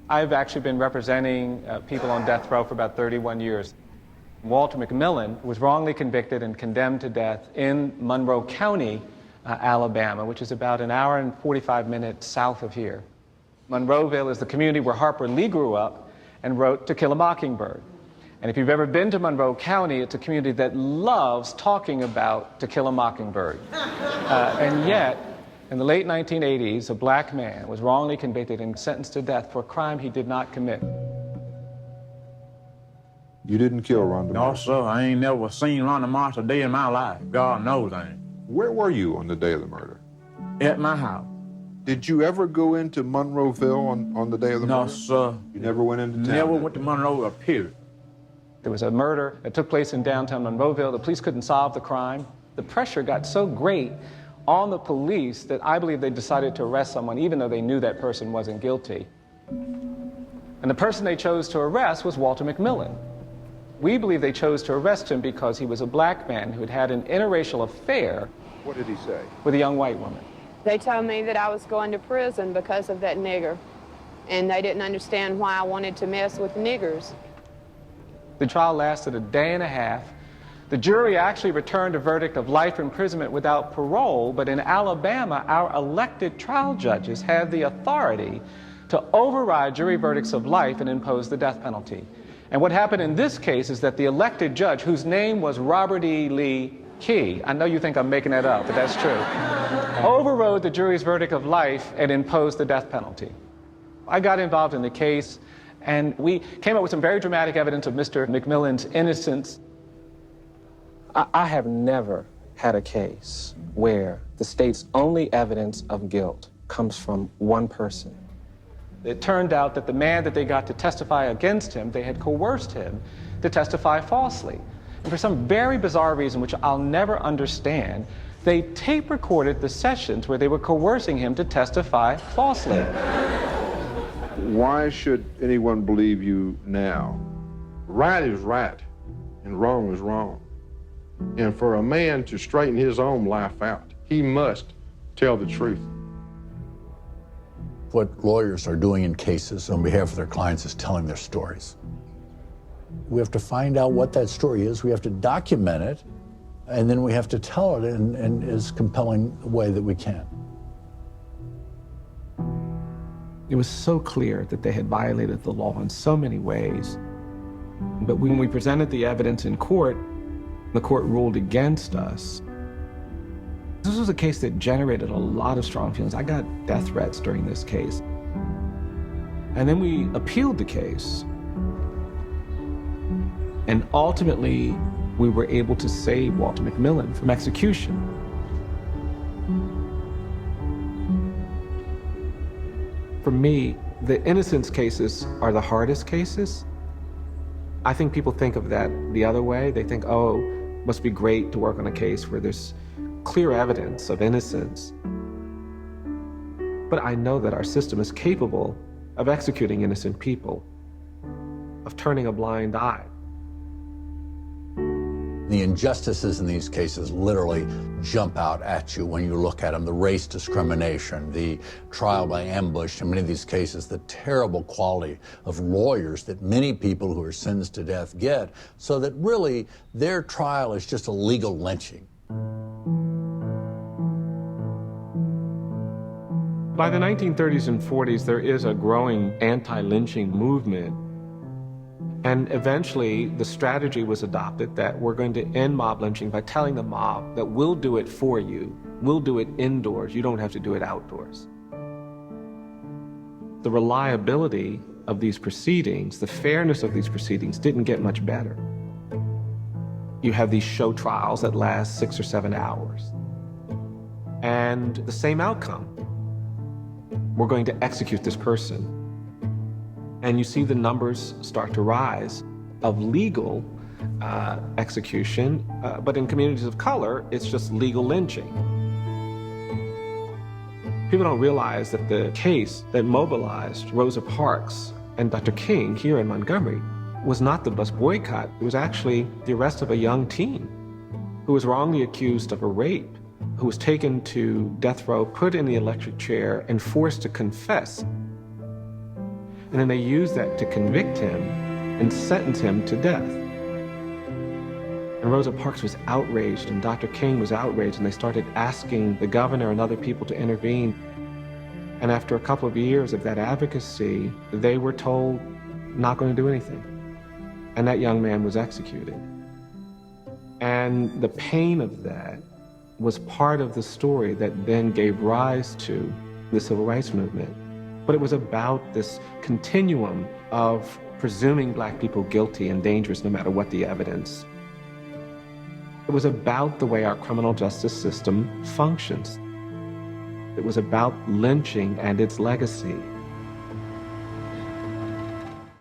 I've actually been representing people on death row for about 31 years. Walter McMillian was wrongly convicted and condemned to death in Monroe County, Alabama, which is about an hour and 45 minutes south of here. Monroeville is the community where Harper Lee grew up and wrote To Kill a Mockingbird. And if you've ever been to Monroe County, it's a community that loves talking about To Kill a Mockingbird. And yet, in the late 1980s, a black man was wrongly convicted and sentenced to death for a crime he did not commit. You didn't kill Rhonda No, Martin? sir. I ain't never seen Rhonda Martin a day in my life. God knows I ain't. Where were you on the day of the murder? At my house. Did you ever go into Monroeville on the day of the murder? No, sir. You never went into town? Never went to Monroe, period. There was a murder that took place in downtown Monroeville. The police couldn't solve the crime. The pressure got so great on the police that I believe they decided to arrest someone even though they knew that person wasn't guilty. And the person they chose to arrest was Walter McMillian. We believe they chose to arrest him because he was a black man who had had an interracial affair. What did he say? With a young white woman. They told me that I was going to prison because of that nigger, and they didn't understand why I wanted to mess with niggers. The trial lasted a day and a half. The jury actually returned a verdict of life imprisonment without parole, but in Alabama, our elected trial judges had the authority to override jury verdicts of life and impose the death penalty. And what happened in this case is that the elected judge, whose name was Robert E. Lee Key, I know you think I'm making that up, but that's true, overrode the jury's verdict of life and imposed the death penalty. I got involved in the case, and we came up with some very dramatic evidence of Mr. McMillian's innocence. I have never had a case where the state's only evidence of guilt comes from one person. It turned out that the man that they got to testify against him, they had coerced him to testify falsely. And for some very bizarre reason, which I'll never understand, they tape recorded the sessions where they were coercing him to testify falsely. Why should anyone believe you now? Right is right, and wrong is wrong. And for a man to straighten his own life out, he must tell the truth. What lawyers are doing in cases on behalf of their clients is telling their stories. We have to find out what that story is, we have to document it, and then we have to tell it in as compelling a way that we can. It was so clear that they had violated the law in so many ways. But when we presented the evidence in court, the court ruled against us. This was a case that generated a lot of strong feelings. I got death threats during this case. And then we appealed the case. And ultimately, we were able to save Walter McMillian from execution. For me, the innocence cases are the hardest cases. I think people think of that the other way. They think, oh, it must be great to work on a case where there's clear evidence of innocence. But I know that our system is capable of executing innocent people, of turning a blind eye. The injustices in these cases literally jump out at you when you look at them. The race discrimination, the trial by ambush, in many of these cases, the terrible quality of lawyers that many people who are sentenced to death get, so that really their trial is just a legal lynching. By the 1930s and 40s, there is a growing anti-lynching movement. And eventually, the strategy was adopted that we're going to end mob lynching by telling the mob that we'll do it for you. We'll do it indoors. You don't have to do it outdoors. The reliability of these proceedings, the fairness of these proceedings didn't get much better. You have these show trials that last 6 or 7 hours. And the same outcome. We're going to execute this person. And you see the numbers start to rise of legal execution, but in communities of color, it's just legal lynching. People don't realize that the case that mobilized Rosa Parks and Dr. King here in Montgomery was not the bus boycott. It was actually the arrest of a young teen who was wrongly accused of a rape, who was taken to death row, put in the electric chair, and forced to confess. And then they used that to convict him and sentence him to death. And Rosa Parks was outraged, and Dr. King was outraged, and they started asking the governor and other people to intervene. And after a couple of years of that advocacy, they were told not going to do anything. And that young man was executed. And the pain of that was part of the story that then gave rise to the civil rights movement. But it was about this continuum of presuming black people guilty and dangerous no matter what the evidence. It was about the way our criminal justice system functions. It was about lynching and its legacy.